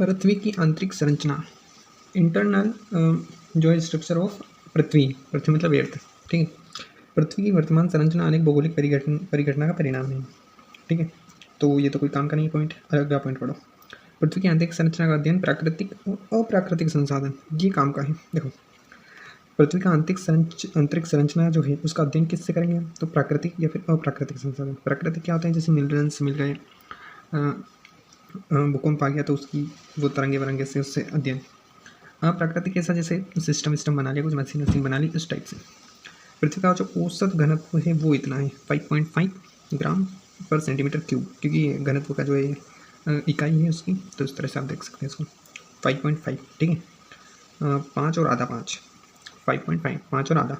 पृथ्वी की आंतरिक संरचना, इंटरनल जो है स्ट्रक्चर ऑफ पृथ्वी, पृथ्वी मतलब एर्थ, ठीक है। पृथ्वी की वर्तमान संरचना अनेक भौगोलिक परिघटना का परिणाम है, ठीक है। तो ये तो कोई काम का नहीं पॉइंट, अगला पॉइंट पढ़ो। पृथ्वी की आंतरिक संरचना का अध्ययन प्राकृतिक और अप्राकृतिक संसाधन, ये काम का है। देखो, पृथ्वी का आंतरिक संरचना जो है उसका अध्ययन किससे करेंगे हम? तो प्राकृतिक या फिर अप्राकृतिक संसाधन। प्राकृतिक क्या होता है? जैसे मिनरल्स मिल गए, भूकंप आ गया तो उसकी वो तरंगे वरंगे से उससे अध्ययन। अप्राकृतिक ऐसा जैसे सिस्टम बना लिया, कुछ मशीन बना ली, इस टाइप से। पृथ्वी का जो औसत घनत्व है वो इतना है 5.5 ग्राम पर सेंटीमीटर क्यूब, क्योंकि घनत्व का जो है इकाई है उसकी, तो इस तरह से आप देख सकते हैं इसको 5.5, ठीक है। 5 और आधा 5, 5.5, 5 और आधा,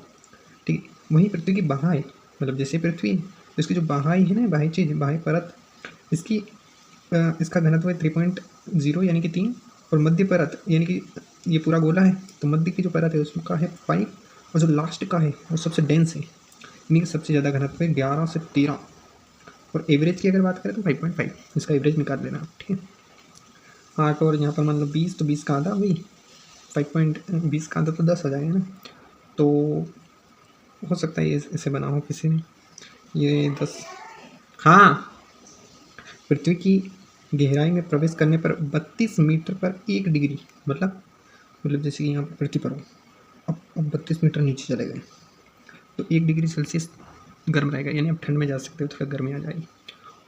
ठीक है। वहीं पृथ्वी की बाह्य, मतलब जैसे पृथ्वी इसकी जो बाह्य है ना, बाह्य चीज़, बाह्य परत, इसकी इसका घनत्व है 3.0 यानी कि 3, और मध्य परत यानी कि ये पूरा गोला है तो मध्य की जो परत है उसका है 5, और जो लास्ट का है वो सबसे डेंस है, यानी कि सबसे ज़्यादा घनत्व है 11 से 13, और एवरेज की अगर बात करें तो 5.5, इसका एवरेज निकाल लेना, ठीक है। 8 और यहाँ पर मान लो 20, तो 20 का आधा वही 5.20 का आधा तो 10 हो जाएगा ना, तो हो सकता है ये ऐसे बना हो किसी ने, ये 10। हाँ, पृथ्वी की गहराई में प्रवेश करने पर 32 मीटर पर 1 डिग्री, मतलब जैसे कि यहाँ पर पृथ्वी पर हो, अब 32 मीटर नीचे चले गए तो 1 डिग्री सेल्सियस गर्म रहेगा, यानी आप ठंड में जा सकते हो तो फिर गर्मी आ जाएगी।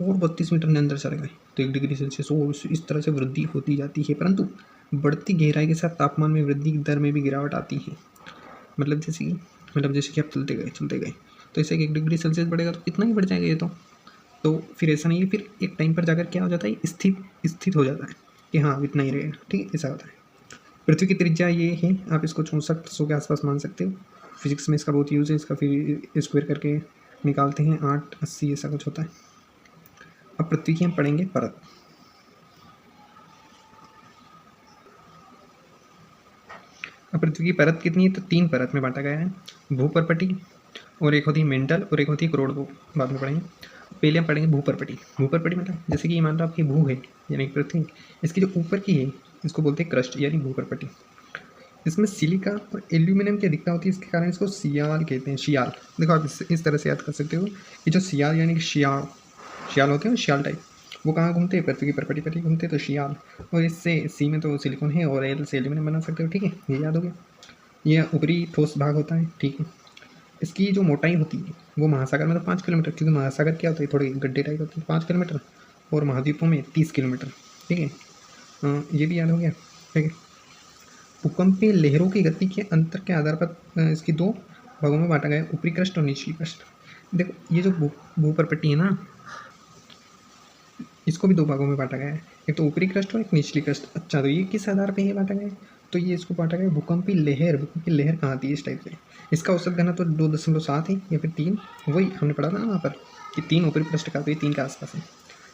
और 32 मीटर के अंदर चले गए तो 1 डिग्री सेल्सियस, और इस तरह से वृद्धि होती जाती है, परंतु बढ़ती गहराई के साथ तापमान में वृद्धि की दर में भी गिरावट आती है। मतलब जैसे कि आप चलते गए तो ऐसे 1 डिग्री सेल्सियस बढ़ेगा तो कितना ही बढ़ जाएगा ये तो फिर ऐसा नहीं है, फिर एक टाइम पर जाकर क्या हो जाता है, स्थित हो जाता है कि हाँ इतना ही रहेगा, ठीक है, ऐसा होता है। पृथ्वी की त्रिज्या ये है, आप इसको 6400 के आसपास मान सकते हो। फिजिक्स में इसका बहुत यूज़ है, इसका फिर स्क्वायर करके निकालते हैं 880 ऐसा कुछ होता है। अब पृथ्वी की हम पढ़ेंगे परत। अब पृथ्वी की परत कितनी है? तो 3 परत में बांटा गया है, भूपर्पटी, और एक होती है मेंटल, और एक होती है करोड़भू, बाद में पढ़ेंगे। पहले हम पढ़ेंगे भूपर्पटी। भूपर्पटी मतलब जैसे कि ये मान लो आपकी भू है यानी पृथ्वी, इसकी जो ऊपर की है इसको बोलते हैं क्रस्ट यानी भूपर्पटी। इसमें सिलिका और एल्यूमिनियम की अधिकता होती है, इसके कारण इसको सियाल कहते हैं। शियाल, देखो आप इस तरह से याद कर सकते हो कि जो सियाल यानी कि शियाल होते हैं, शियाल टाइप, वो कहाँ घूमते हैं? पृथ्वी की परपटी पर ही घूमते हैं, तो शियाल। और इससे सी में तो सिलिकॉन है और एल से एल्यूमिनियम बना सकते हो, ठीक है, ये याद हो गया। ये ऊपरी ठोस भाग होता है, ठीक है। इसकी जो मोटाई होती है वो महासागर में तो 5 किलोमीटर, क्योंकि महासागर क्या होता है, थोड़े गड्ढे टाइप होते हैं, 5 किलोमीटर, और महाद्वीपों में 30 किलोमीटर, ठीक है। ये भी याद हो गया, ठीक है। भूकंपीय लहरों की गति के अंतर के आधार पर इसकी 2 भागों में बांटा गया है, ऊपरी क्रस्ट और निचली क्रस्ट। देखो ये जो भूपर्पट्टी है ना, इसको भी 2 भागों में बांटा गया है, एक तो ऊपरी क्रस्ट और एक निचली क्रस्ट। अच्छा, तो ये किस आधार पे ये बांटा गया है? तो ये इसको बांटा गया भूकंपीय लहर कहाँ आती है इस टाइप से। इसका औसत घनत्व तो 2.7 है या फिर 3, वही हमने पढ़ा था ना वहाँ पर कि 3 ऊपरी पृष्ठ का, तो ये 3 के आसपास है।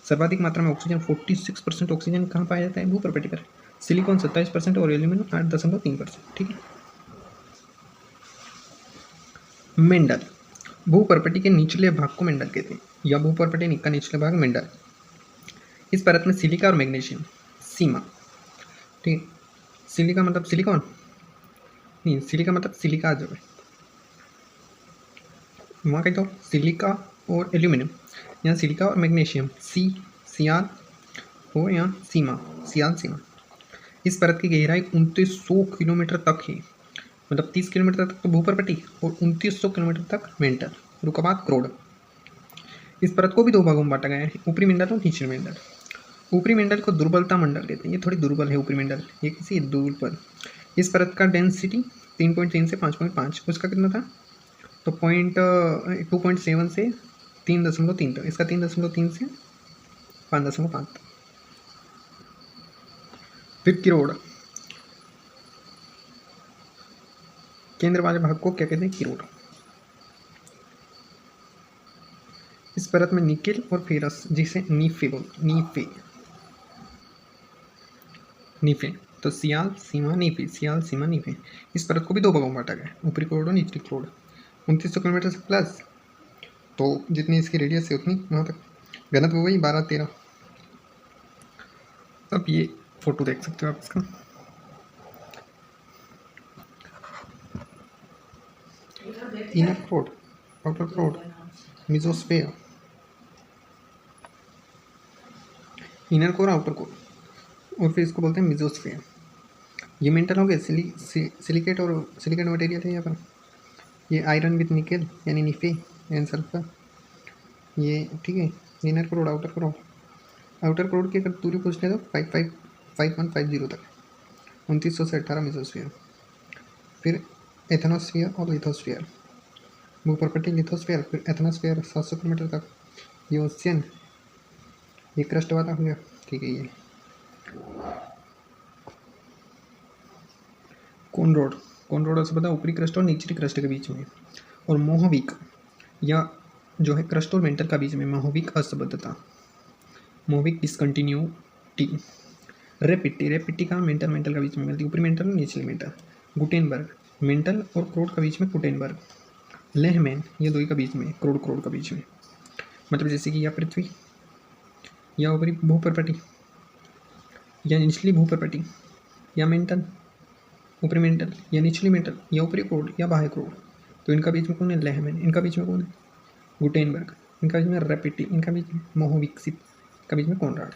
सर्वाधिक मात्रा में ऑक्सीजन 46% ऑक्सीजन कहाँ पाया जाता है? भूपर्पट्टी पर। सिलिकॉन 27% और एल्यूमिनियम 8.3%, ठीक है। मेंडल, भूपर्पट्टी के निचले भाग को मेंडल कहते हैं, या भूपर्पट्टी का निचला भाग मेंडल। इस परत में सिलिका और मैग्नीशियम, सीमा, ठीक है। सिलिका मतलब सिलिकॉन नहीं, सिलिका मतलब सिलिका जो है वहाँ कहीं तो सिलिका और एल्यूमिनियम, यहाँ सिलिका और मैग्नीशियम, सियाल, और यहाँ सीमा। इस परत की गहराई 2900 किलोमीटर तक है, मतलब 30 किलोमीटर तक तो भूपर्पट्टी और 2900 किलोमीटर तक मेंटल, रुकाबात क्रोड। इस परत को भी 2 भागों में बांटा गया है, ऊपरी मंडल और निचले मंडल। ऊपरी मंडल को दुर्बलता मंडल कहते हैं, ये थोड़ी दुर्बल है ऊपरी मंडल, ये किसी दुर्बल। इस परत का डेंसिटी 3.3 से 5.5, उसका कितना था? तो 2.7 से 3.3 तक, इसका 3.3 से 5.5 तक। फिर किरोड़, केंद्र वाले भाग को क्या कहते हैं? किरोड़। इस परत में निकेल और फेरस, जिसे नीफे, तो सियाल सीमा नीफे। इस परत को भी 2 भागों में बांटा गया है, ऊपरी करोड़ और निचली करोड़। 2900 किलोमीटर से प्लस, तो जितनी इसकी रेडियस है उतनी वहाँ तक, घनत्व वही 12-13। अब ये फोटो देख सकते हो आप इसका। Inner crust, outer crust, mesosphere, inner core, outer core, और फिर इसको बोलते हैं मेसोस्फेयर। ये मेंटल हो गए, सिलिकेट और सिलिकेट मटेरियल है यहाँ पर। ये आयरन विद निकेल यानी निफे एंड सल्फर, ये ठीक है। इनर क्रोड, आउटर क्रोड, आउटर क्रोड की अगर दूरी पूछ ले तो 5150 तक, 2900 से 18 मेसोस्फीयर। फिर एथनोस्फीयर और लिथोस्फीयर, भूपर्पटी लिथोस्फीयर, फिर एथनोस्फीयर 700 किलोमीटर तक। ये ओशियन, ये क्रस्ट वाला हो गया, ठीक है। ये कौन रोड, कौन रोड से पता ऊपरी क्रस्ट और निचली क्रस्ट के बीच में। और मोहविक या जो है क्रस्ट और मेंटल का बीच में, मोहविक असंबद्धता, मोहविक डिसकंटिन्यूटी। रेपिटी, रेपिटी का मेंटल का बीच में मिलती है, ऊपरी मेंटल और निचली मेंटल। गुटेनबर्ग, मेंटल और क्रोड का बीच में गुटेनबर्ग। लेहमैन, ये दो ही का बीच में, क्रोड का बीच में। मतलब जैसे कि या पृथ्वी या ऊपरी भूपर्पटी या निचली भूपर्पटी, या मेंटल ऊपरी मेंटल या निचली मेंटल, या ऊपरी क्रोड या बाह्य क्रोड। तो इनका बीच में कौन है? लेहमैन। इनका बीच में कौन है? गुटेनबर्ग। इनका बीच में रेपिटी। इनका बीच में मोहविक। का बीच में कॉनराड।